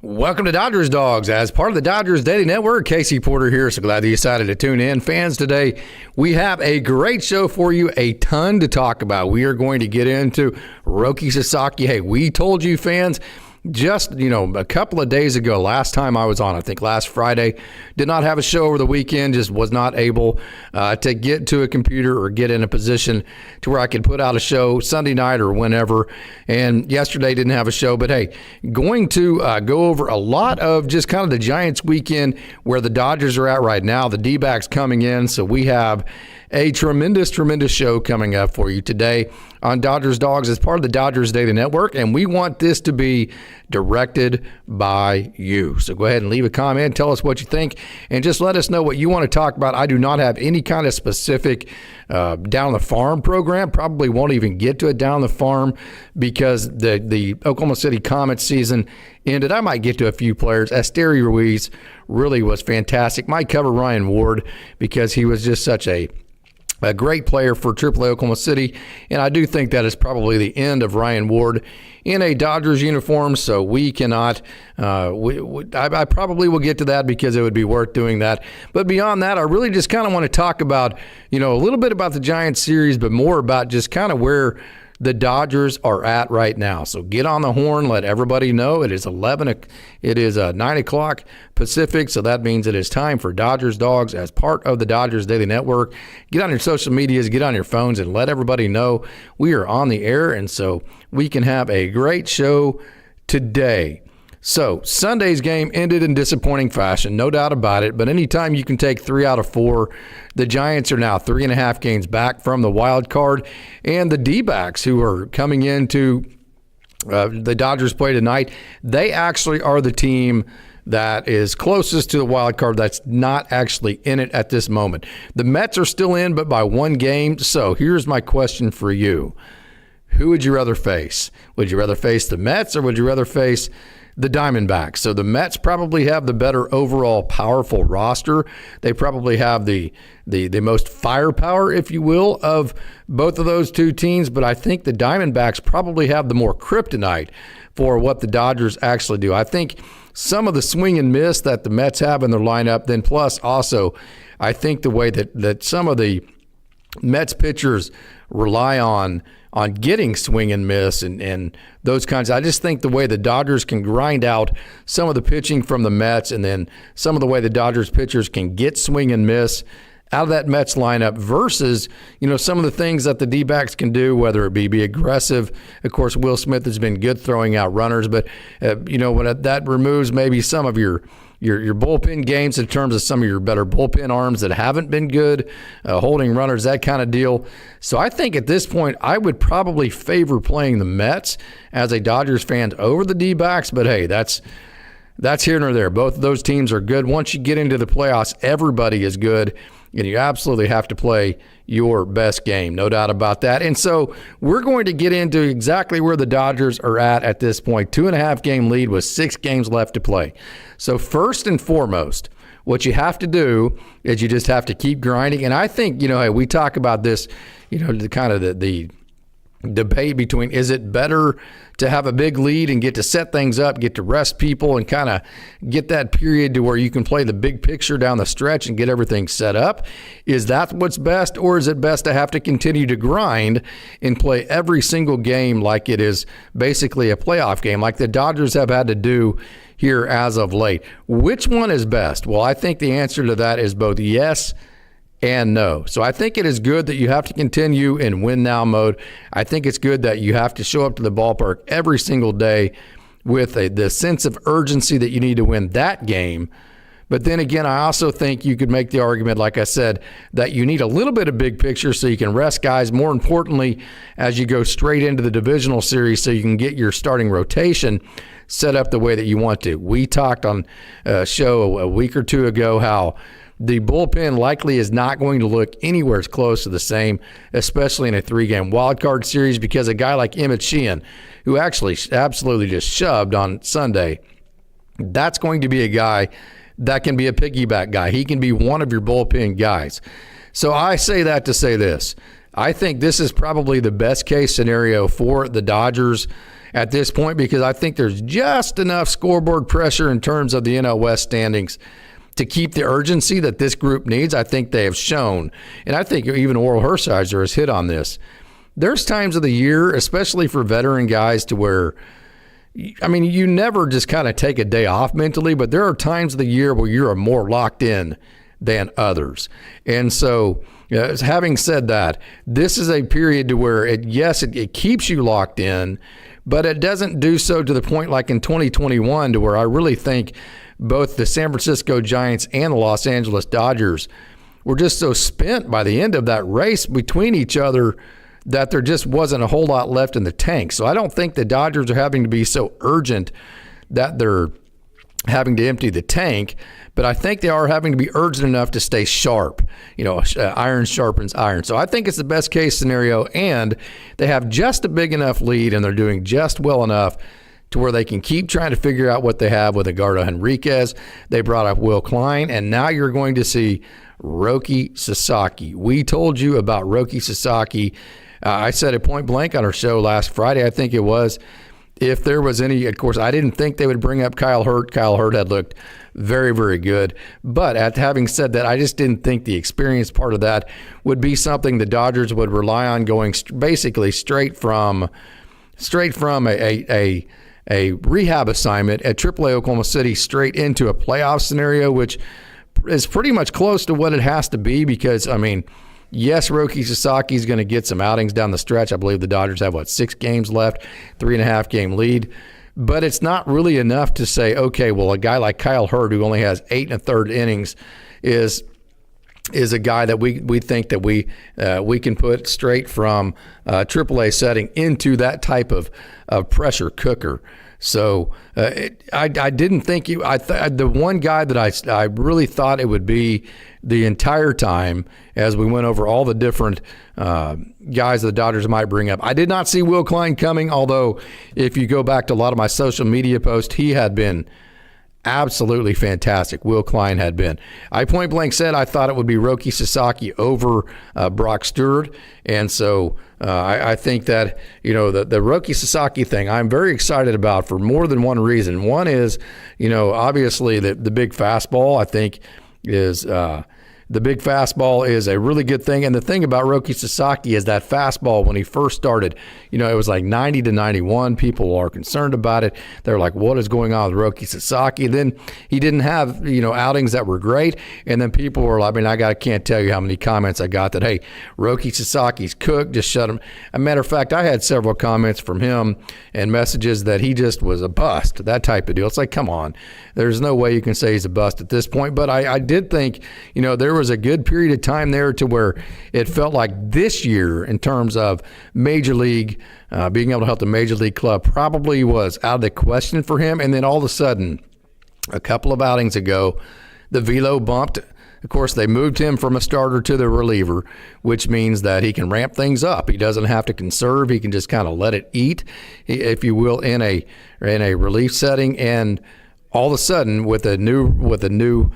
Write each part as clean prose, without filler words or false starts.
Welcome to Dodgers Dogs. As part of the Dodgers Daily Network, Casey Porter here. So glad that you decided to tune in. Fans, today we have a great show for you, a ton to talk about. We are going to get into Roki Sasaki. Hey, we told you, fans, just, a couple of days ago, last time I was on, I think last Friday, did not have a show over the weekend, just was not able to get to a computer or get in a position to where I could put out a show Sunday night or whenever. And yesterday didn't have a show, but hey, going to go over a lot of just kind of the Giants weekend where the Dodgers are at right now, the D-backs coming in. So we have a tremendous show coming up for you today on Dodgers Dogs as part of the Dodgers Daily Network, and we want this to be directed by you. So go ahead and leave a comment, tell us what you think, and just let us know what you want to talk about. I do not have any kind of specific down the farm program. Probably won't even get to it down the farm because the Oklahoma City Comets season ended. I might get to a few players. Esteury Ruiz really was fantastic. Might cover Ryan Ward because he was just such a great player for AAA Oklahoma City, and I do think that is probably the end of Ryan Ward in a Dodgers uniform, so we cannot, I probably will get to that because it would be worth doing that. But beyond that, I really just kind of want to talk about, a little bit about the Giants series, but more about just kind of where the Dodgers are at right now. So get on the horn, let everybody know. It is 9 o'clock Pacific, so that means it is time for Dodgers Dogs as part of the Dodgers Daily Network. Get on your social medias, get on your phones, and let everybody know we are on the air, and so we can have a great show today. So Sunday's game ended in disappointing fashion, no doubt about it, but anytime you can take 3 out of 4, the Giants are now 3.5 games back from the wild card, and the D-backs who are coming into the Dodgers play tonight, they actually are the team that is closest to the wild card that's not actually in it at this moment. The Mets are still in, but by 1 game. So here's my question for you. Who would you rather face? Would you rather face the Mets or would you rather face the Diamondbacks? So the Mets probably have the better overall powerful roster. They probably have the most firepower, if you will, of both of those two teams. But I think the Diamondbacks probably have the more kryptonite for what the Dodgers actually do. I think some of the swing and miss that the Mets have in their lineup, then plus also I think the way that some of the Mets pitchers rely on getting swing and miss and those kinds. I just think the way the Dodgers can grind out some of the pitching from the Mets and then some of the way the Dodgers pitchers can get swing and miss out of that Mets lineup versus, some of the things that the D-backs can do, whether it be aggressive. Of course, Will Smith has been good throwing out runners, but, when that removes maybe some of your bullpen games in terms of some of your better bullpen arms that haven't been good, holding runners, that kind of deal. So I think at this point, I would probably favor playing the Mets as a Dodgers fan over the D-backs, but hey, that's here nor there. Both of those teams are good. Once you get into the playoffs, everybody is good, and you absolutely have to play your best game, no doubt about that. And so we're going to get into exactly where the Dodgers are at this point. 2.5 game lead with 6 games left to play. So first and foremost, what you have to do is you just have to keep grinding. And I think, hey, we talk about this, the kind of the debate between is it better to have a big lead and get to set things up, get to rest people and kind of get that period to where you can play the big picture down the stretch and get everything set up? Is that what's best, or is it best to have to continue to grind and play every single game like it is basically a playoff game, like the Dodgers have had to do here as of late? Which one is best? Well, I think the answer to that is both yes and no. So I think it is good that you have to continue in win now mode. I think it's good that you have to show up to the ballpark every single day with the sense of urgency that you need to win that game. But then again, I also think you could make the argument, like I said, that you need a little bit of big picture so you can rest guys. More importantly, as you go straight into the divisional series so you can get your starting rotation set up the way that you want to. We talked on a show a week or two ago how the bullpen likely is not going to look anywhere as close to the same, especially in a 3-game wildcard series, because a guy like Emmett Sheehan, who actually absolutely just shoved on Sunday, that's going to be a guy that can be a piggyback guy. He can be one of your bullpen guys. So I say that to say this. I think this is probably the best case scenario for the Dodgers at this point, because I think there's just enough scoreboard pressure in terms of the NL West standings to keep the urgency that this group needs. I think they have shown, and I think even Oral Hershiser has hit on this. There's times of the year, especially for veteran guys, to where, I mean, you never just kind of take a day off mentally, but there are times of the year where you are more locked in than others. And so, having said that, this is a period to where it keeps you locked in, but it doesn't do so to the point like in 2021 to where I really think both the San Francisco Giants and the Los Angeles Dodgers were just so spent by the end of that race between each other that there just wasn't a whole lot left in the tank. So I don't think the Dodgers are having to be so urgent that they're having to empty the tank, but I think they are having to be urgent enough to stay sharp. Iron sharpens iron. So I think it's the best case scenario, and they have just a big enough lead, and they're doing just well enough to where they can keep trying to figure out what they have with Edgardo Henriquez. They brought up Will Klein, and now you're going to see Roki Sasaki. We told you about Roki Sasaki. I said it point blank on our show last Friday, I think it was. If there was any, of course, I didn't think they would bring up Kyle Hurt. Kyle Hurt had looked very, very good. But having said that, I just didn't think the experience part of that would be something the Dodgers would rely on going basically straight from a rehab assignment at AAA Oklahoma City straight into a playoff scenario, which is pretty much close to what it has to be because, I mean, yes, Roki Sasaki is going to get some outings down the stretch. I believe the Dodgers have, 6 games left, 3.5 game lead. But it's not really enough to say, okay, well, a guy like Kyle Hurt, who only has 8 1/3 innings, is a guy that we think that we can put straight from AAA setting into that type of pressure cooker. So I didn't think the one guy that I really thought it would be the entire time as we went over all the different guys the Dodgers might bring up. I did not see Will Klein coming, although if you go back to a lot of my social media posts, he had been absolutely fantastic. Will Klein had been. I point blank said I thought it would be Roki Sasaki over Brock Stewart. And so I think that, the Roki Sasaki thing I'm very excited about for more than one reason. One is, obviously the big fastball, I think, is the big fastball is a really good thing. And the thing about Roki Sasaki is that fastball, when he first started, it was like 90 to 91. People are concerned about it. They're like, what is going on with Roki Sasaki? Then he didn't have, outings that were great. And then people were like, can't tell you how many comments I got that, hey, Roki Sasaki's cooked, just shut him. As a matter of fact, I had several comments from him and messages that he just was a bust, that type of deal. It's like, come on. There's no way you can say he's a bust at this point. But I did think, there was a good period of time there to where it felt like this year in terms of Major League, being able to help the Major League club probably was out of the question for him. And then all of a sudden, a couple of outings ago, the velo bumped. Of course, they moved him from a starter to the reliever, which means that he can ramp things up. He doesn't have to conserve. He can just kind of let it eat, if you will, in a relief setting. And all of a sudden, with a new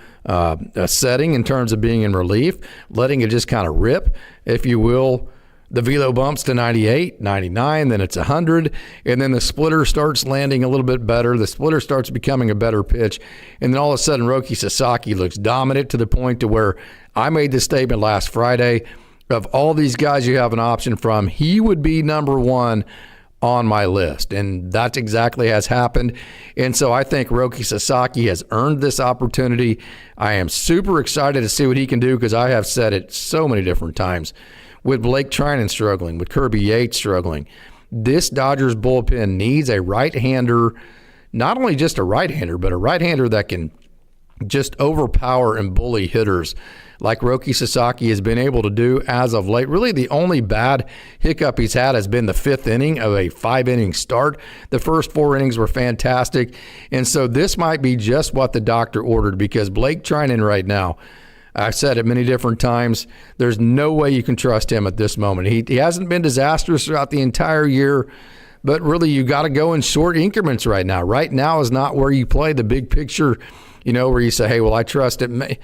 setting in terms of being in relief, letting it just kind of rip, if you will, the velo bumps to 98, 99, then it's 100, and then the splitter starts landing a little bit better. The splitter starts becoming a better pitch, and then all of a sudden, Roki Sasaki looks dominant to the point to where I made this statement last Friday, of all these guys you have an option from, he would be number one on my list, and that exactly has happened. And so I think Roki Sasaki has earned this opportunity. I am super excited to see what he can do, because I have said it so many different times. With Blake Trinan struggling, with Kirby Yates struggling, this Dodgers bullpen needs a right-hander, not only just a right-hander, but a right-hander that can just overpower and bully hitters like Roki Sasaki has been able to do as of late. Really, the only bad hiccup he's had has been the 5th inning of a 5-inning start. The first 4 innings were fantastic. And so this might be just what the doctor ordered, because Blake Trinan right now, I've said it many different times, there's no way you can trust him at this moment. He hasn't been disastrous throughout the entire year, but really you got to go in short increments right now. Right now is not where you play the big picture, where you say, hey, well, I trust it.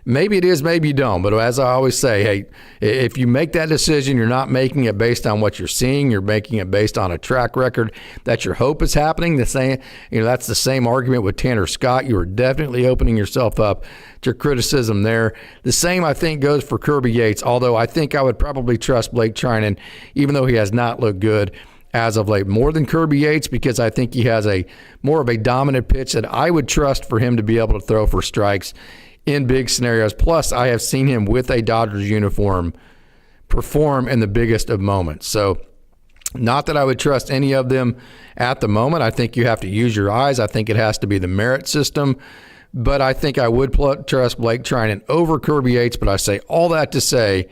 Maybe it is, maybe you don't. But as I always say, hey, if you make that decision, you're not making it based on what you're seeing. You're making it based on a track record that your hope is happening. That's the same argument with Tanner Scott. You are definitely opening yourself up to criticism there. The same, I think, goes for Kirby Yates, although I think I would probably trust Blake Trinan, even though he has not looked good as of late, more than Kirby Yates, because I think he has more of a dominant pitch that I would trust for him to be able to throw for strikes in big scenarios. Plus, I have seen him with a Dodgers uniform perform in the biggest of moments. So not that I would trust any of them at the moment. I think you have to use your eyes. I think it has to be the merit system. But I think I would trust Blake Trinan over Kirby Yates. But I say all that to say,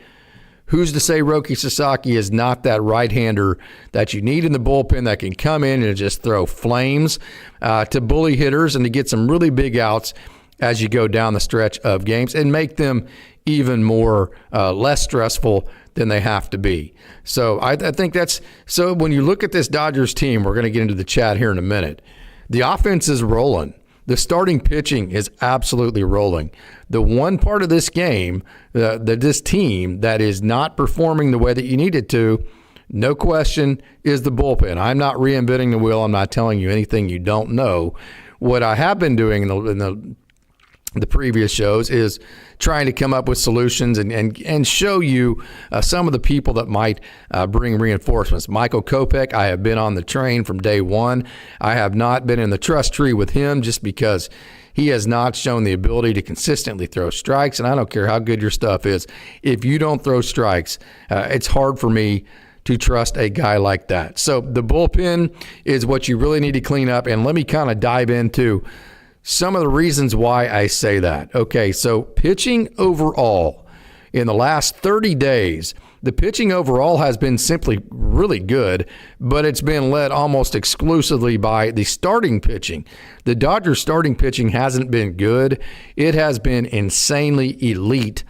who's to say Roki Sasaki is not that right-hander that you need in the bullpen that can come in and just throw flames to bully hitters and to get some really big outs as you go down the stretch of games and make them even more less stressful than they have to be. So I think so when you look at this Dodgers team, we're going to get into the chat here in a minute. The offense is rolling. The starting pitching is absolutely rolling. The one part of this game, this team that is not performing the way that you need it to, no question, is the bullpen. I'm not reinventing the wheel. I'm not telling you anything you don't know. What I have been doing in the previous shows is trying to come up with solutions and show you some of the people that might bring reinforcements. Michael Kopech, I have been on the train from day one. I have not been in the trust tree with him just because he has not shown the ability to consistently throw strikes, and I don't care how good your stuff is. If you don't throw strikes, it's hard for me to trust a guy like that. So the bullpen is what you really need to clean up, and let me kind of dive into some of the reasons why I say that. Okay, so pitching overall in the last 30 days, the pitching overall has been simply really good, but it's been led almost exclusively by the starting pitching. The Dodgers starting pitching hasn't been good. It has been insanely elite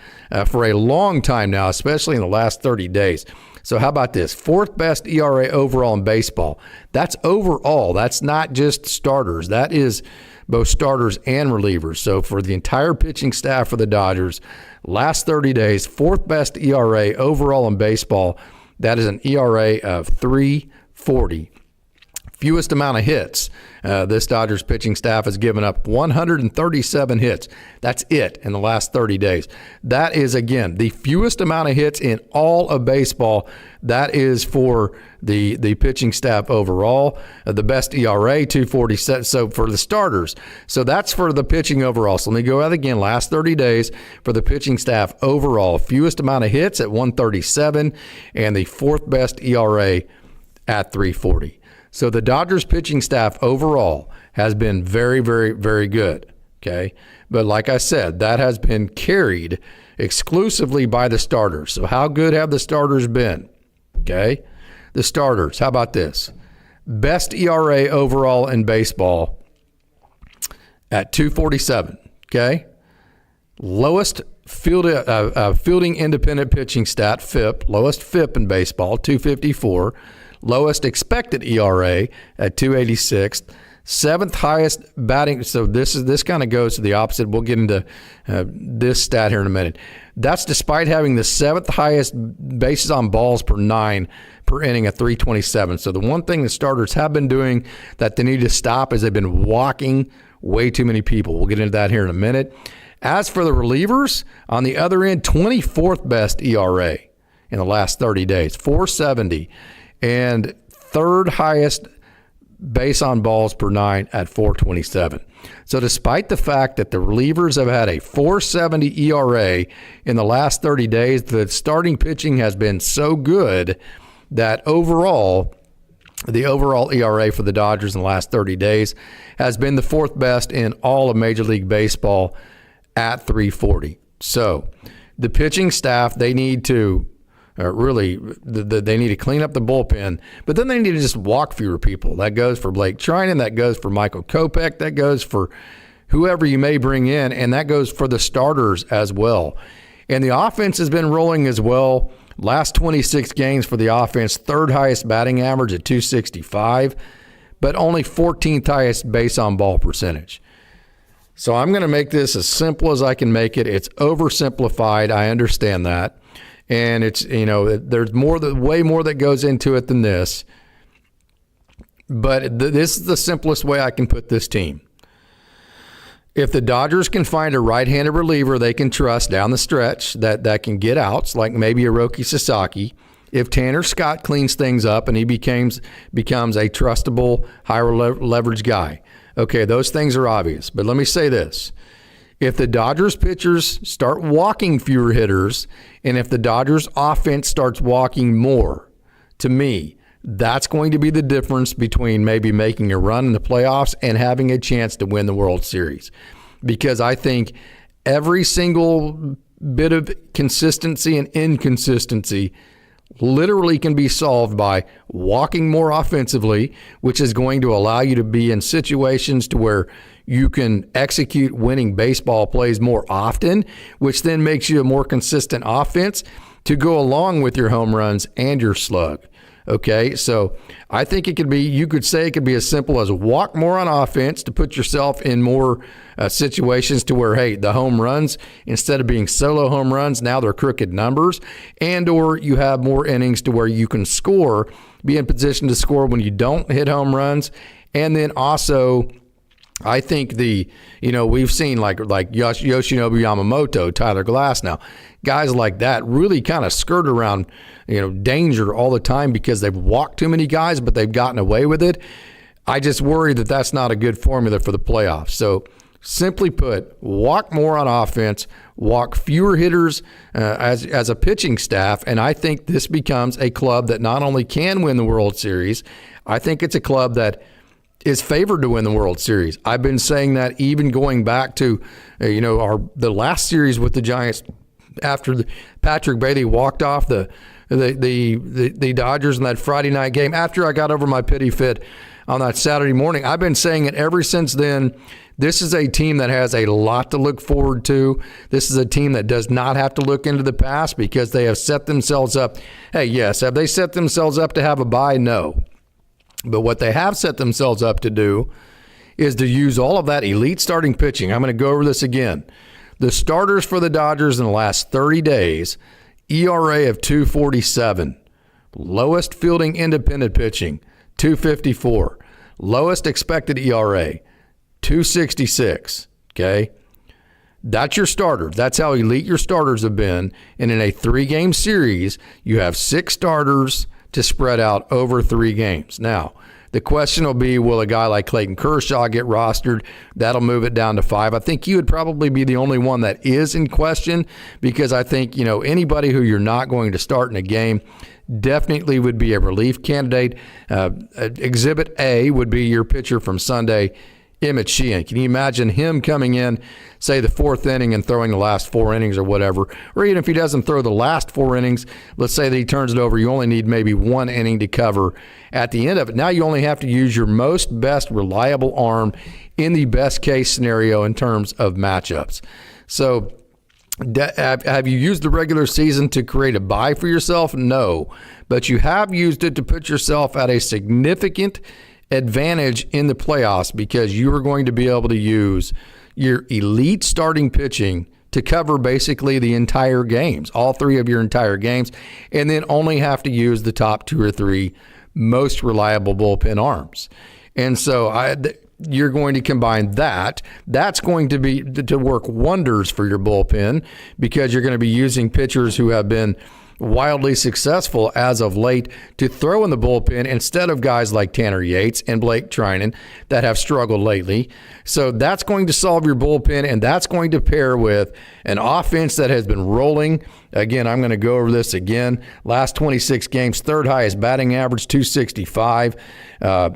for a long time now, especially in the last 30 days. So how about this? Fourth best ERA overall in baseball. That's overall. That's not just starters. That is both starters and relievers. So for the entire pitching staff for the Dodgers, last 30 days, fourth best ERA overall in baseball. That is an ERA of 3.40. Fewest amount of hits. This Dodgers pitching staff has given up 137 hits. That's it in the last 30 days. That is, again, the fewest amount of hits in all of baseball. That is for the pitching staff overall. The best ERA, 2.47. So for the starters. So that's for the pitching overall. So let me go out again. Last 30 days for the pitching staff overall. Fewest amount of hits at 137 and the fourth best ERA at 3.40. So the Dodgers pitching staff overall has been very, very, very good, okay? But like I said, that has been carried exclusively by the starters. So how good have the starters been, okay? The starters, how about this? Best ERA overall in baseball at 2.47, okay? Lowest fielding independent pitching stat, FIP, lowest FIP in baseball, 2.54. Lowest expected ERA at 2.86, seventh highest batting. So this kind of goes to the opposite. We'll get into this stat here in a minute. That's despite having the seventh highest bases on balls per 9 per inning at 3.27. So the one thing the starters have been doing that they need to stop is they've been walking way too many people. We'll get into that here in a minute. As for the relievers, on the other end, 24th best ERA in the last 30 days, 4.70. And third highest base on balls per 9 at 4.27. So despite the fact that the relievers have had a 4.70 ERA in the last 30 days, the starting pitching has been so good that overall, the overall ERA for the Dodgers in the last 30 days has been the fourth best in all of Major League Baseball at 3.40. So the pitching staff, they need to they need to clean up the bullpen, but then they need to just walk fewer people. That goes for Blake Trinan, that goes for Michael Kopech, that goes for whoever you may bring in, and that goes for the starters as well. And the offense has been rolling as well. Last 26 games for the offense, third highest batting average at 265, but only 14th highest base on ball percentage. So I'm going to make this as simple as I can make it. It's oversimplified. I understand that. And it's, there's way more that goes into it than this. But this is the simplest way I can put this team. If the Dodgers can find a right-handed reliever they can trust down the stretch that can get outs, like maybe a Roki Sasaki, if Tanner Scott cleans things up and he becomes a trustable, higher leverage guy, okay, those things are obvious. But let me say this. If the Dodgers pitchers start walking fewer hitters, and if the Dodgers offense starts walking more, to me, that's going to be the difference between maybe making a run in the playoffs and having a chance to win the World Series. Because I think every single bit of consistency and inconsistency literally can be solved by walking more offensively, which is going to allow you to be in situations to where you can execute winning baseball plays more often, which then makes you a more consistent offense to go along with your home runs and your slug. Okay, so I think you could say it could be as simple as walk more on offense to put yourself in more situations to where, hey, the home runs, instead of being solo home runs, now they're crooked numbers, and or you have more innings to where you can score, be in position to score when you don't hit home runs. And then also, I think we've seen like Yoshinobu Yamamoto, Tyler Glass now, guys like that really kind of skirt around, danger all the time because they've walked too many guys, but they've gotten away with it. I just worry that that's not a good formula for the playoffs. So simply put, walk more on offense, walk fewer hitters as a pitching staff, and I think this becomes a club that not only can win the World Series, I think it's a club that is favored to win the World Series. I've been saying that even going back to the last series with the Giants after Patrick Bailey walked off the Dodgers in that Friday night game. After I got over my pity fit on that Saturday morning, I've been saying it ever since then. This is a team that has a lot to look forward to. This is a team that does not have to look into the past because they have set themselves up. Hey, yes, have they set themselves up to have a bye? No. But what they have set themselves up to do is to use all of that elite starting pitching. I'm going to go over this again. The starters for the Dodgers in the last 30 days, ERA of 2.47, lowest fielding independent pitching, 2.54, lowest expected ERA, 2.66, okay? That's your starters. That's how elite your starters have been. And in a 3-game series, you have 6 starters to spread out over 3 games. Now, the question will be, will a guy like Clayton Kershaw get rostered? That'll move it down to 5. I think he would probably be the only one that is in question because I think, anybody who you're not going to start in a game definitely would be a relief candidate. Exhibit A would be your pitcher from Sunday, Emmett Sheehan. Can you imagine him coming in, say, the 4th inning and throwing the last 4 innings or whatever? Or even if he doesn't throw the last 4 innings, let's say that he turns it over, you only need maybe 1 inning to cover at the end of it. Now you only have to use your best reliable arm in the best case scenario in terms of matchups. So have you used the regular season to create a bye for yourself? No. But you have used it to put yourself at a significant advantage in the playoffs because you are going to be able to use your elite starting pitching to cover basically the entire games, all 3 of your entire games, and then only have to use the top 2 or 3 most reliable bullpen arms. And so you're going to combine that. That's going to be to work wonders for your bullpen because you're going to be using pitchers who have been wildly successful as of late to throw in the bullpen instead of guys like Tanner Yates and Blake Trinan that have struggled lately. So that's going to solve your bullpen, and that's going to pair with an offense that has been rolling. Again, I'm going to go over this again. Last 26 games, 3rd highest batting average, 265. They've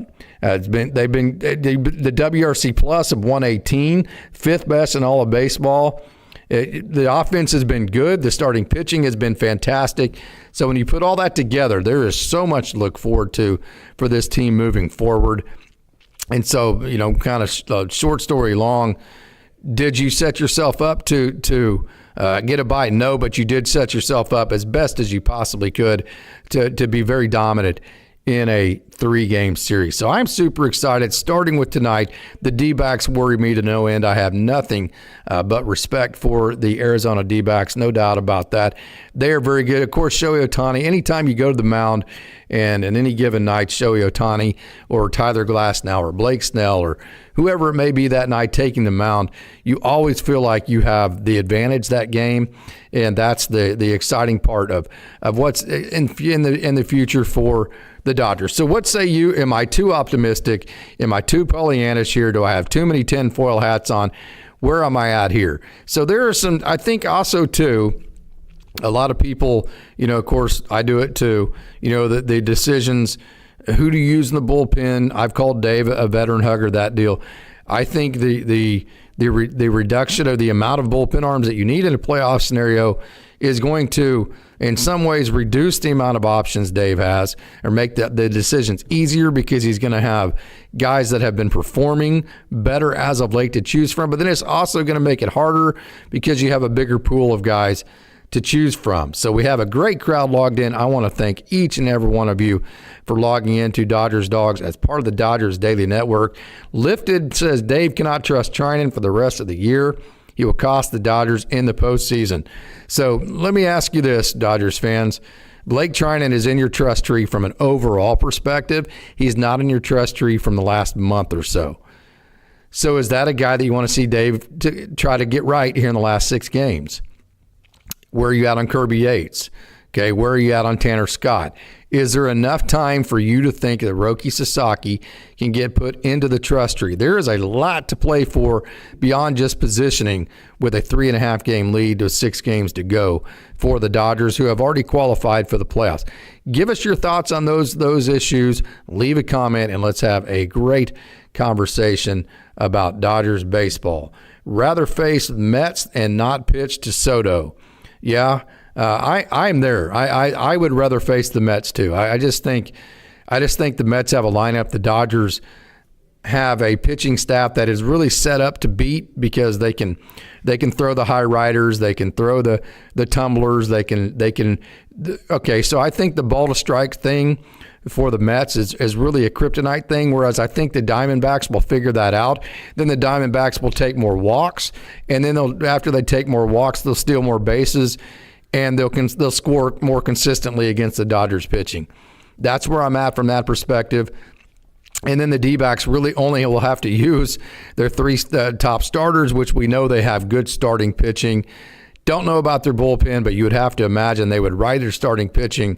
been the WRC plus of 118, 5th best in all of baseball. The offense has been good. The starting pitching has been fantastic. So when you put all that together, there is so much to look forward to for this team moving forward. And so, kind of short story long, did you set yourself up to get a bye? No, but you did set yourself up as best as you possibly could to be very dominant in a 3-game series. So I'm super excited. Starting with tonight, the D-backs worry me to no end. I have nothing but respect for the Arizona D-backs, no doubt about that. They are very good. Of course, Shohei Ohtani, anytime you go to the mound and in any given night, Shohei Ohtani or Tyler Glasnow or Blake Snell or whoever it may be that night taking the mound, you always feel like you have the advantage that game, and that's the exciting part of what's in the future for the Dodgers. So what say you? Am I too optimistic? Am I too Pollyannish here? Do I have too many tinfoil hats on? Where am I at here? So there are some, I think also too, a lot of people, of course I do it too, the decisions, who to use in the bullpen. I've called Dave a veteran hugger, that deal. I think the reduction of the amount of bullpen arms that you need in a playoff scenario is going to, in some ways, reduce the amount of options Dave has or make the decisions easier because he's going to have guys that have been performing better as of late to choose from. But then it's also going to make it harder because you have a bigger pool of guys to choose from. So we have a great crowd logged in. I want to thank each and every one of you for logging into Dodgers Dawgs as part of the Dodgers Daily Network. Lifted says Dave cannot trust Trinan for the rest of the year. He will cost the Dodgers in the postseason. So let me ask you this, Dodgers fans. Blake Trinan is in your trust tree from an overall perspective. He's not in your trust tree from the last month or so. So is that a guy that you want to see Dave try to get right here in the last 6 games? Where are you at on Kirby Yates? Okay, where are you at on Tanner Scott? Is there enough time for you to think that Roki Sasaki can get put into the trust tree? There is a lot to play for beyond just positioning with a 3.5 game lead to 6 games to go for the Dodgers, who have already qualified for the playoffs. Give us your thoughts on those issues. Leave a comment, and let's have a great conversation about Dodgers baseball. Rather face Mets and not pitch to Soto. Yeah, I'm there. I would rather face the Mets too. I just think the Mets have a lineup. The Dodgers have a pitching staff that is really set up to beat because they can throw the high riders, they can throw the tumblers, they can. Okay, so I think the ball to strike thing for the Mets is really a kryptonite thing, whereas I think the Diamondbacks will figure that out. Then the Diamondbacks will take more walks, and then after they take more walks, they'll steal more bases, and they'll score more consistently against the Dodgers pitching. That's where I'm at from that perspective. And then the D-backs really only will have to use their 3 top starters, which we know they have good starting pitching. Don't know about their bullpen, but you would have to imagine they would ride their starting pitching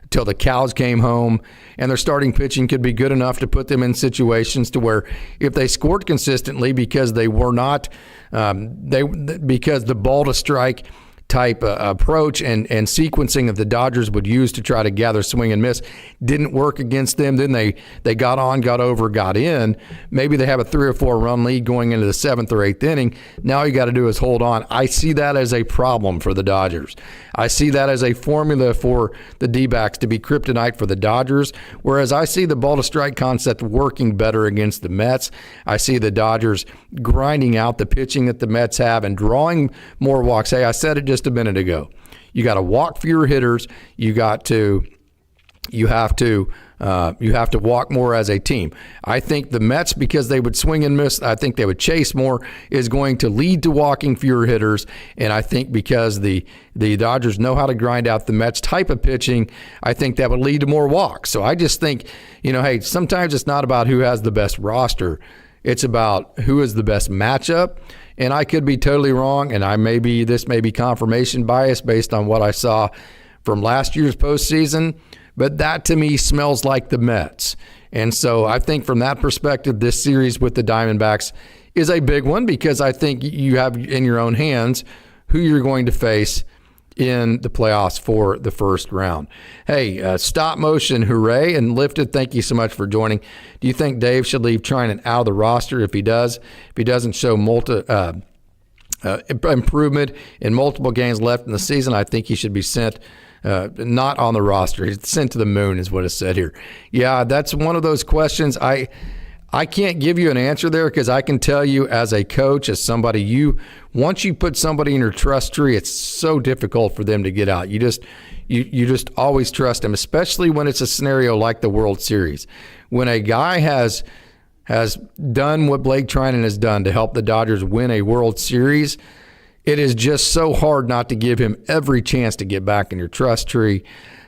till the cows came home, and their starting pitching could be good enough to put them in situations to where if they scored consistently because they were not, because the ball to strike type approach and sequencing that the Dodgers would use to try to gather swing and miss didn't work against them. Then they got on, got over, got in. Maybe they have a 3 or 4 run lead going into the 7th or 8th inning. Now all you got to do is hold on. I see that as a problem for the Dodgers. I see that as a formula for the D-backs to be kryptonite for the Dodgers, whereas I see the ball to strike concept working better against the Mets. I see the Dodgers grinding out the pitching that the Mets have and drawing more walks. Hey, I said it just a minute ago. You got to walk fewer hitters. You have to walk more as a team. I think the Mets, because they would swing and miss, I think they would chase more, is going to lead to walking fewer hitters. And I think because the Dodgers know how to grind out the Mets type of pitching, I think that would lead to more walks. So I just think, hey, sometimes it's not about who has the best roster. It's about who is the best matchup. And I could be totally wrong, and this may be confirmation bias based on what I saw from last year's postseason, but that to me smells like the Mets. And so I think from that perspective, this series with the Diamondbacks is a big one because I think you have in your own hands who you're going to face in the playoffs for the first round. Hey, stop motion, hooray, and Lifted, thank you so much for joining. Do you think Dave should leave Trinan out of the roster? If he doesn't show improvement in multiple games left in the season, I think he should be sent not on the roster. He's sent to the moon is what is said here. Yeah, that's one of those questions. I can't give you an answer there because I can tell you as a coach, as somebody, once you put somebody in your trust tree, it's so difficult for them to get out. You just always trust them, especially when it's a scenario like the World Series. When a guy has done what Blake Trinan has done to help the Dodgers win a World Series, it is just so hard not to give him every chance to get back in your trust tree.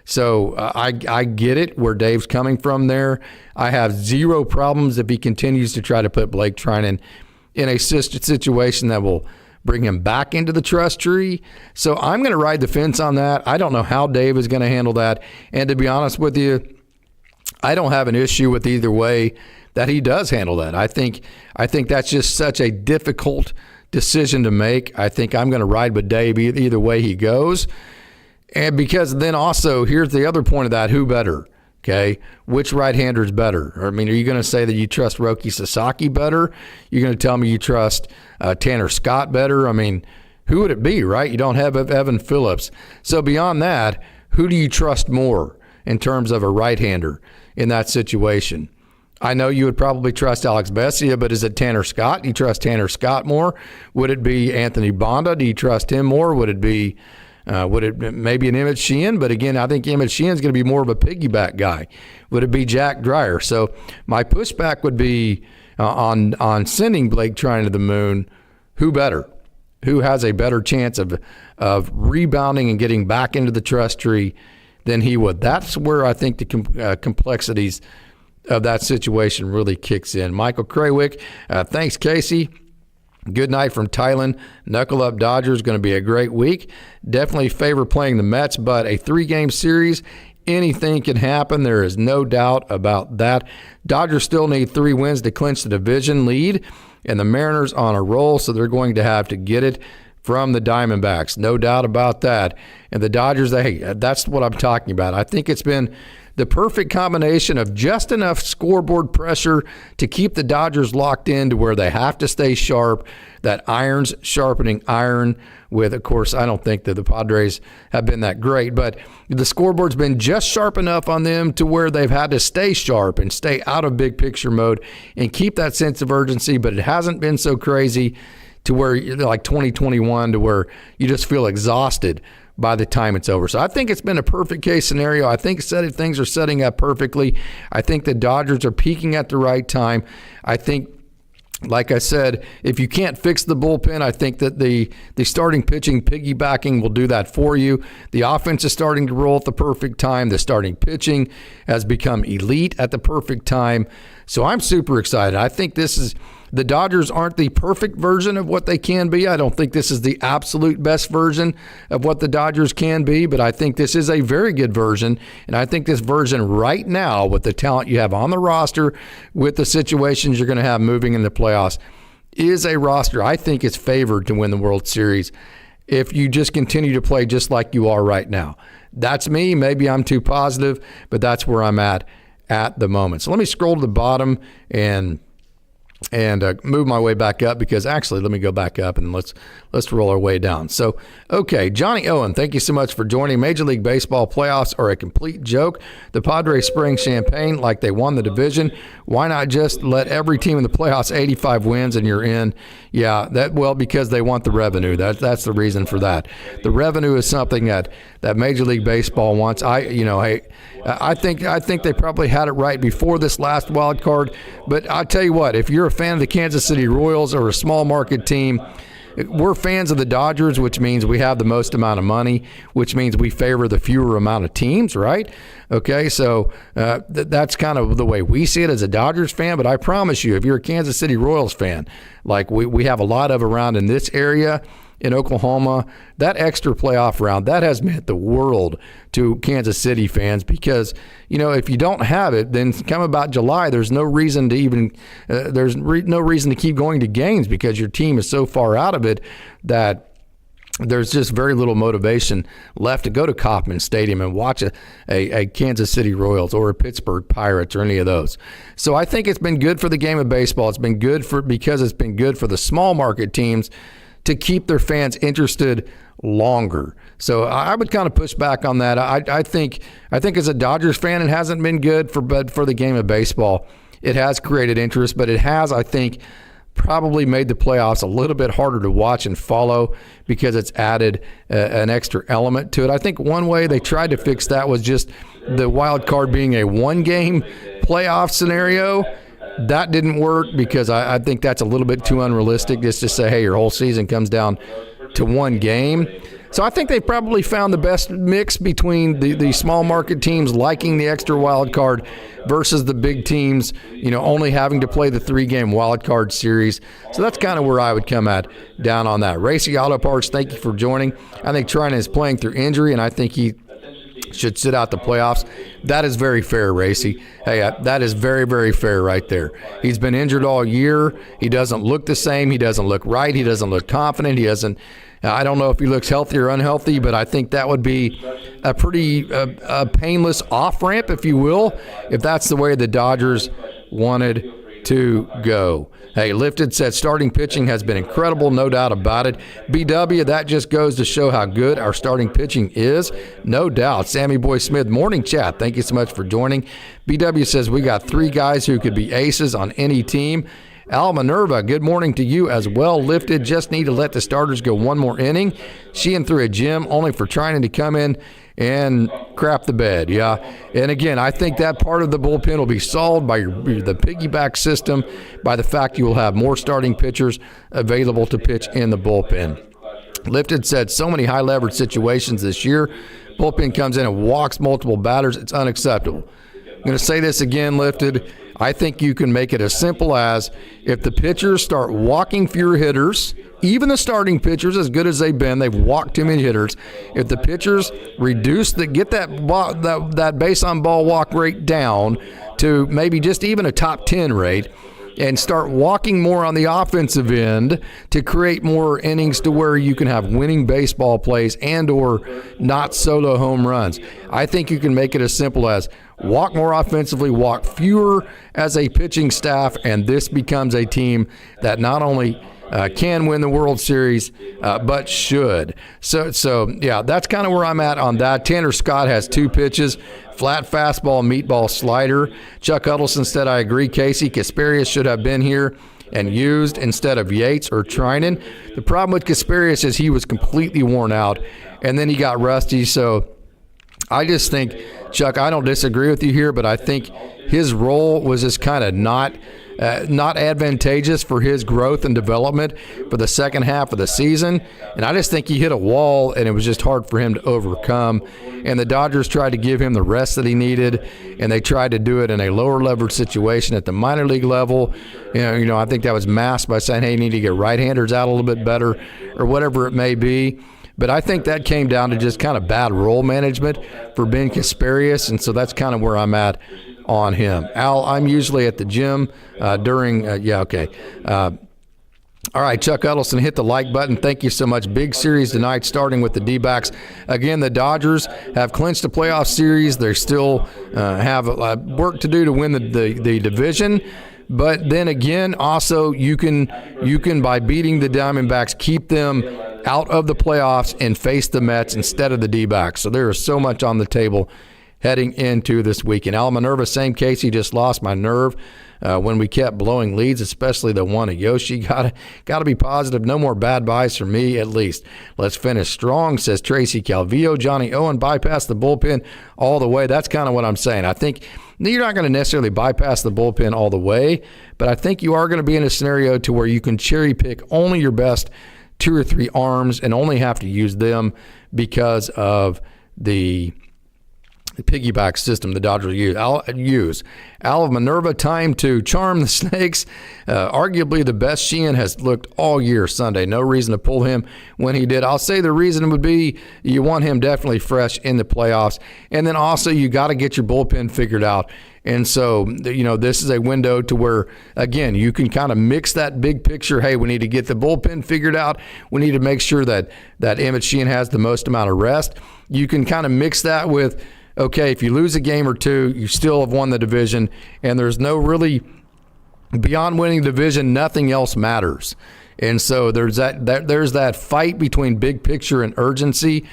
So I get it where Dave's coming from there. I have zero problems if he continues to try to put Blake Trinan in a situation that will bring him back into the trust tree. So I'm going to ride the fence on that. I don't know how Dave is going to handle that. And to be honest with you, I don't have an issue with either way that he does handle that. I think that's just such a difficult decision to make. I think I'm going to ride with Dave either way he goes. And because then also, here's the other point of that, who better? Okay, which right-hander is better? I mean, are you going to say that you trust Roki Sasaki better? You're going to tell me you trust Tanner Scott better? I mean, who would it be, right? You don't have Evan Phillips. So beyond that, who do you trust more in terms of a right-hander in that situation? I know you would probably trust Alex Bessia, but is it Tanner Scott? Do you trust Tanner Scott more? Would it be Anthony Bonda? Do you trust him more? Would it maybe an Emmett Sheehan? But again, I think Emmett Sheehan's going to be more of a piggyback guy. Would it be Jack Dreyer? So my pushback would be on sending Blake Trinan to the moon. Who better? Who has a better chance of rebounding and getting back into the trust tree than he would? That's where I think the complexities of that situation really kicks in. Michael Craywick, thanks, Casey. Good night from Thailand. Knuckle up Dodgers. Going to be a great week. Definitely favor playing the Mets, but a 3-game series, anything can happen. There is no doubt about that. Dodgers still need 3 wins to clinch the division lead, and the Mariners on a roll, so they're going to have to get it from the Diamondbacks. No doubt about that. And the Dodgers, that's what I'm talking about. I think it's been the perfect combination of just enough scoreboard pressure to keep the Dodgers locked in to where they have to stay sharp. That iron's sharpening iron with, of course, I don't think that the Padres have been that great, but the scoreboard's been just sharp enough on them to where they've had to stay sharp and stay out of big picture mode and keep that sense of urgency, but it hasn't been so crazy to where, like 2021, to where you just feel exhausted by the time it's over. So I think it's been a perfect case scenario. I think things are setting up perfectly. I think the Dodgers are peaking at the right time. I think, like I said, if you can't fix the bullpen, I think that the starting pitching piggybacking will do that for you. The offense is starting to roll at the perfect time. The starting pitching has become elite at the perfect time. So I'm super excited. I think the Dodgers aren't the perfect version of what they can be. I don't think this is the absolute best version of what the Dodgers can be, but I think this is a very good version. And I think this version right now, with the talent you have on the roster, with the situations you're going to have moving in the playoffs, is a roster I think is favored to win the World Series if you just continue to play just like you are right now. That's me. Maybe I'm too positive, but that's where I'm at the moment. So let me scroll to the bottom and move my way back up, because actually, let me go back up and let's roll our way down. So, okay, Johnny Owen, thank you so much for joining. Major League Baseball playoffs are a complete joke. The Padres spraying champagne like they won the division. Why not just let every team in the playoffs 85 wins and you're in? Yeah, because they want the revenue. That's the reason for that. The revenue is something that Major League Baseball wants. I think they probably had it right before this last wild card. But I'll tell you what, if you're a fan of the Kansas City Royals or a small market team, we're fans of the Dodgers, which means we have the most amount of money, which means we favor the fewer amount of teams, right? Okay, so that's kind of the way we see it as a Dodgers fan. But I promise you, if you're a Kansas City Royals fan, like we have a lot of around in this area, in Oklahoma, that extra playoff round, that has meant the world to Kansas City fans, because, if you don't have it, then come about July, there's no reason to even, no reason to keep going to games, because your team is so far out of it that there's just very little motivation left to go to Kauffman Stadium and watch a Kansas City Royals or a Pittsburgh Pirates or any of those. So I think it's been good for the game of baseball. It's been good because it's been good for the small market teams to keep their fans interested longer. So I would kind of push back on that. I think as a Dodgers fan, it hasn't been good for the game of baseball it has created interest, but it has, I think, probably made the playoffs a little bit harder to watch and follow because it's added an extra element to it. I think one way they tried to fix that was just the wild card being a one-game playoff scenario. That didn't work because I think that's a little bit too unrealistic just to say, hey, your whole season comes down to one game. So I think they probably found the best mix between the small market teams liking the extra wild card versus the big teams, only having to play the 3-game wild card series. So that's kind of where I would come at down on that. Racy Auto Parts, thank you for joining. I think Trinan is playing through injury, and I think he should sit out the playoffs. That is very fair, Racy. Hey, that is very, very fair right there. He's been injured all year. He doesn't look the same. He doesn't look right. He doesn't look confident. I don't know if he looks healthy or unhealthy, but I think that would be a pretty painless off-ramp, if you will, if that's the way the Dodgers wanted to go. Hey, Lifted said starting pitching has been incredible, no doubt about it. BW, that just goes to show how good our starting pitching is, no doubt. Sammy Boy Smith, morning chat, thank you so much for joining. BW says we got 3 guys who could be aces on any team. Al Minerva, good morning to you as well. Lifted, just need to let the starters go one more inning. Sheehan through a gym only for trying to come in and crap the bed. Yeah, and again, I think that part of the bullpen will be solved by the piggyback system, by the fact you will have more starting pitchers available to pitch in the bullpen. Lifted said so many high leverage situations this year. Bullpen comes in and walks multiple batters. It's unacceptable. I'm going to say this again, Lifted. I think you can make it as simple as if the pitchers start walking fewer hitters, even the starting pitchers, as good as they've been, they've walked too many hitters. If the pitchers get that base on ball walk rate down to maybe just even a top 10 rate, and start walking more on the offensive end to create more innings to where you can have winning baseball plays and or not solo home runs. I think you can make it as simple as walk more offensively, walk fewer as a pitching staff, and this becomes a team that not only can win the World Series, but should. So yeah, that's kind of where I'm at on that. Tanner Scott has 2 pitches, flat fastball, meatball slider. Chuck Huddleston said, I agree, Casey. Kasparius should have been here and used instead of Yates or Trinan. The problem with Kasparius is he was completely worn out, and then he got rusty. So I just think, Chuck, I don't disagree with you here, but I think his role was just kind of not advantageous for his growth and development for the second half of the season. And I just think he hit a wall, and it was just hard for him to overcome. And the Dodgers tried to give him the rest that he needed, and they tried to do it in a lower leverage situation at the minor league level. I think that was masked by saying, hey, you need to get right-handers out a little bit better or whatever it may be. But I think that came down to just kind of bad role management for Ben Kasparius, and so that's kind of where I'm at on him. Al, I'm usually at the gym during all right, Chuck Huddleston, hit the like button. Thank you so much. Big series tonight, starting with the D-backs. Again, the Dodgers have clinched the playoff series. They still have work to do to win the division. But then again, also you can by beating the Diamondbacks keep them out of the playoffs and face the Mets instead of the D-backs. So there is so much on the table heading into this weekend. Al Minerva, same case. He just lost my nerve when we kept blowing leads, especially the one at Yoshi. Got to be positive. No more bad buys for me, at least. Let's finish strong, says Tracy Calvillo. Johnny Owen, bypass the bullpen all the way. That's kind of what I'm saying. I think you're not going to necessarily bypass the bullpen all the way, but I think you are going to be in a scenario to where you can cherry pick only your best 2 or 3 arms and only have to use them because of the piggyback system the Dodgers use. Al of Minerva, time to charm the Snakes. Arguably the best Sheehan has looked all year Sunday. No reason to pull him when he did. I'll say the reason would be you want him definitely fresh in the playoffs. And then also you got to get your bullpen figured out. And so, this is a window to where, again, you can kind of mix that big picture. Hey, we need to get the bullpen figured out. We need to make sure that Emmett Sheehan has the most amount of rest. You can kind of mix that with, okay, if you lose a game or 2, you still have won the division, and there's no really, beyond winning the division, nothing else matters. And so there's that fight between big picture and urgency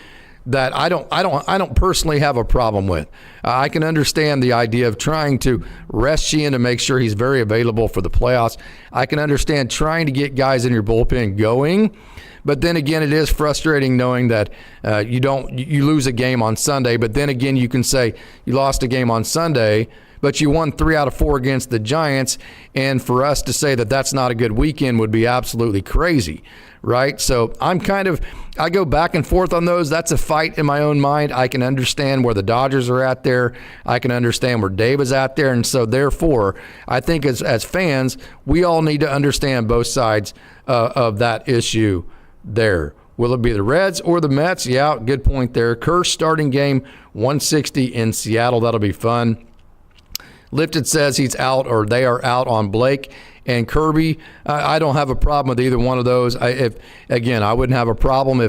that I don't personally have a problem with. I can understand the idea of trying to rest Sheehan to make sure he's very available for the playoffs. I can understand trying to get guys in your bullpen going. But then again, it is frustrating knowing that you lose a game on Sunday. But then again, you can say you lost a game on Sunday, but you won 3 out of 4 against the Giants. And for us to say that that's not a good weekend would be absolutely crazy, right? So I go back and forth on those. That's a fight in my own mind. I can understand where the Dodgers are at there. I can understand where Dave is at there. And so therefore, I think as fans, we all need to understand both sides of that issue there. Will it be the Reds or the Mets? Yeah, good point there. Kersh starting game 160 in Seattle. That'll be fun. Lifted says he's out, or they are out on Blake and Kirby. I don't have a problem with either one of those. I wouldn't have a problem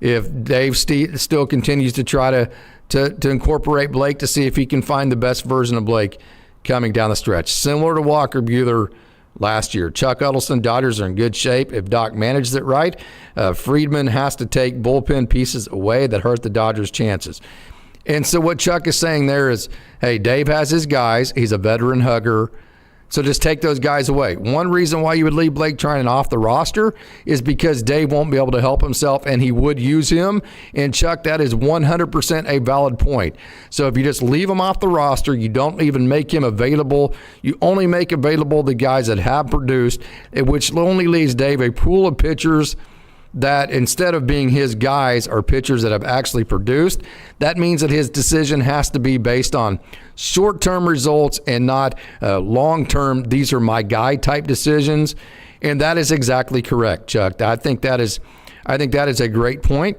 if Dave still continues to try to incorporate Blake to see if he can find the best version of Blake coming down the stretch. Similar to Walker Buehler last year. Chuck Huddleston, Dodgers are in good shape if Doc manages it right. Friedman has to take bullpen pieces away that hurt the Dodgers' chances. And so what Chuck is saying there is, hey, Dave has his guys. He's a veteran hugger. So just take those guys away. One reason why you would leave Blake Treinen off the roster is because Dave won't be able to help himself, and he would use him. And, Chuck, that is 100% a valid point. So if you just leave him off the roster, you don't even make him available. You only make available the guys that have produced, which only leaves Dave a pool of pitchers that instead of being his guys are pitchers that have actually produced. That means that his decision has to be based on short-term results and not long-term, these are my guy type decisions. And that is exactly correct, Chuck. I think that is a great point,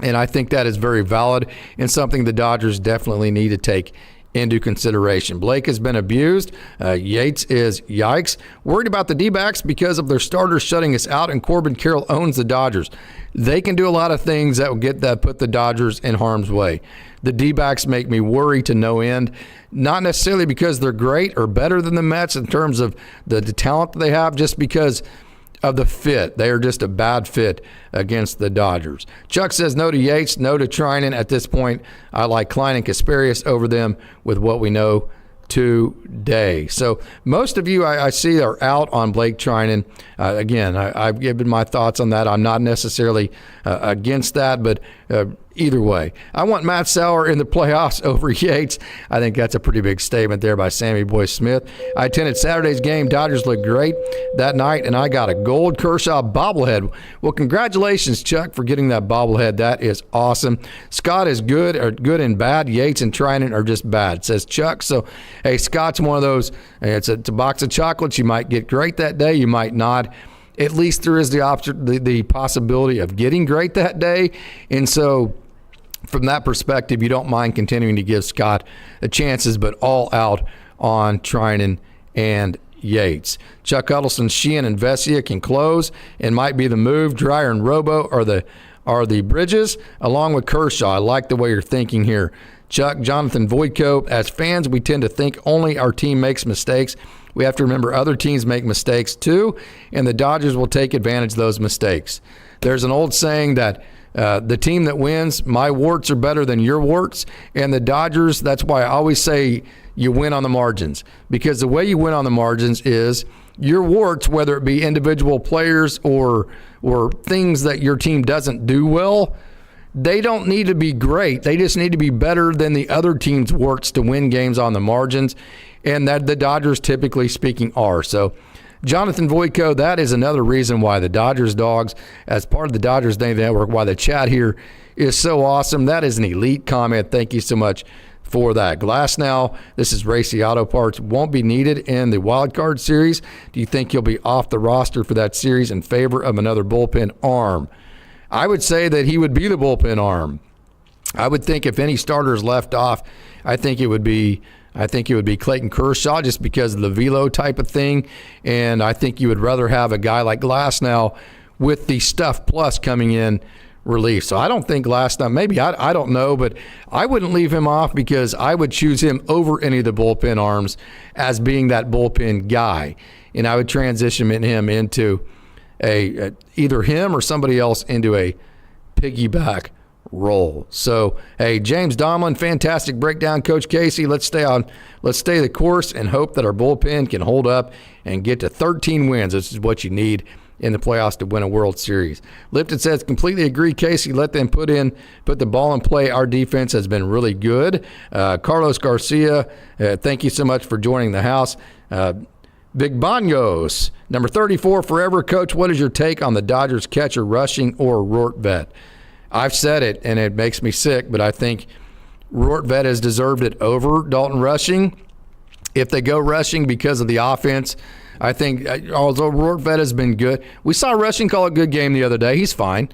and I think that is very valid and something the Dodgers definitely need to take into consideration. Blake has been abused. Yates is yikes. Worried about the D-backs because of their starters shutting us out, and Corbin Carroll owns the Dodgers. They can do a lot of things that will put the Dodgers in harm's way. The D-backs make me worry to no end, not necessarily because they're great or better than the Mets in terms of the talent that they have, just because of the fit. They are just a bad fit against the Dodgers. Chuck says no to Yates, no to Treinen. At this point, I like Klein and Kasparius over them with what we know today. So most of you I see are out on Blake Treinen. Again, I've given my thoughts on that. I'm not necessarily against that, but either way, I want Matt Sauer in the playoffs over Yates. I think that's a pretty big statement there by Sammy Boy Smith. I attended Saturday's game. Dodgers looked great that night, and I got a gold Kershaw bobblehead. Well, congratulations, Chuck, for getting that bobblehead. That is awesome. Scott is good and bad. Yates and Treinen are just bad, says Chuck. So, hey, Scott's one of those. It's a box of chocolates. You might get great that day. You might not. At least there is the possibility of getting great that day. And so from that perspective, you don't mind continuing to give Scott the chances, but all out on Treinen and Yates. Chuck Huddleston, Sheehan, and Vesia can close and might be the move. Dreyer and Robo are the bridges, along with Kershaw. I like the way you're thinking here. Chuck, Jonathan Voitko, as fans, we tend to think only our team makes mistakes. We have to remember other teams make mistakes too, and the Dodgers will take advantage of those mistakes. There's an old saying that the team that wins, my warts are better than your warts, and the Dodgers, that's why I always say you win on the margins, because the way you win on the margins is your warts, whether it be individual players or things that your team doesn't do well, they don't need to be great. They just need to be better than the other team's warts to win games on the margins, and that the Dodgers, typically speaking, are. So Jonathan Voitko, that is another reason why the Dodgers Dogs, as part of the Dodgers Daily Network, why the chat here is so awesome. That is an elite comment. Thank you so much for that. Glasnow, this is Racy Auto Parts, won't be needed in the wild card series. Do you think he'll be off the roster for that series in favor of another bullpen arm? I would say that he would be the bullpen arm. I would think if any starters left off, I think it would be Clayton Kershaw, just because of the velo type of thing. And I think you would rather have a guy like Glasnow with the stuff plus coming in relief. So I don't think Glasnow, maybe, I don't know, but I wouldn't leave him off, because I would choose him over any of the bullpen arms as being that bullpen guy. And I would transition him into either him or somebody else into a piggyback roll. So, hey, James Domlin, fantastic breakdown. Coach Casey, let's stay the course and hope that our bullpen can hold up and get to 13 wins. This is what you need in the playoffs to win a World Series. Lipton says, completely agree, Casey. Let them put the ball in play. Our defense has been really good. Carlos Garcia, thank you so much for joining the house. Big Banyos, number 34 forever. Coach, what is your take on the Dodgers catcher rushing or Rortvedt? I've said it, and it makes me sick, but I think Rortvedt has deserved it over Dalton Rushing. If they go Rushing because of the offense, I think, although Rortvedt has been good, we saw Rushing call a good game the other day. He's fine.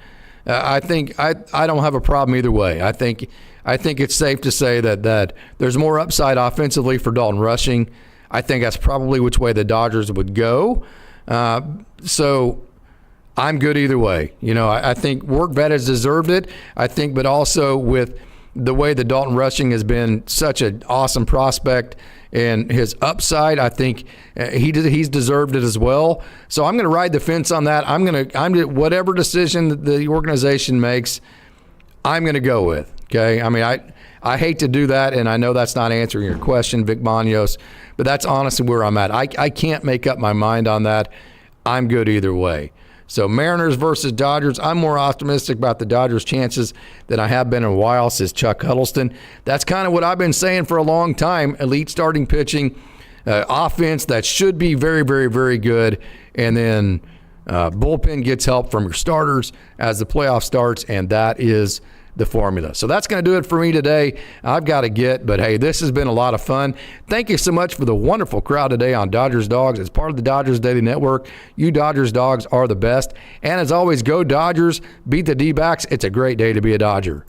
I think I don't have a problem either way. I think it's safe to say that there's more upside offensively for Dalton Rushing. I think that's probably which way the Dodgers would go. So I'm good either way. I think Rortvedt has deserved it. I think, but also with the way that Dalton Rushing has been such an awesome prospect and his upside, I think he's deserved it as well. So I'm going to ride the fence on that. Whatever decision the organization makes, I'm going to go with. Okay. I mean, I hate to do that, and I know that's not answering your question, Vic Banyos, but that's honestly where I'm at. I can't make up my mind on that. I'm good either way. So Mariners versus Dodgers, I'm more optimistic about the Dodgers' chances than I have been in a while, says Chuck Huddleston. That's kind of what I've been saying for a long time. Elite starting pitching, offense that should be very, very, very good, and then bullpen gets help from your starters as the playoff starts, and that is the formula. So that's going to do it for me today. I've got to get, but hey, this has been a lot of fun. Thank you so much for the wonderful crowd today on Dodgers Dogs. As part of the Dodgers Daily Network, you Dodgers Dogs are the best. And as always, go Dodgers, beat the D-backs. It's a great day to be a Dodger.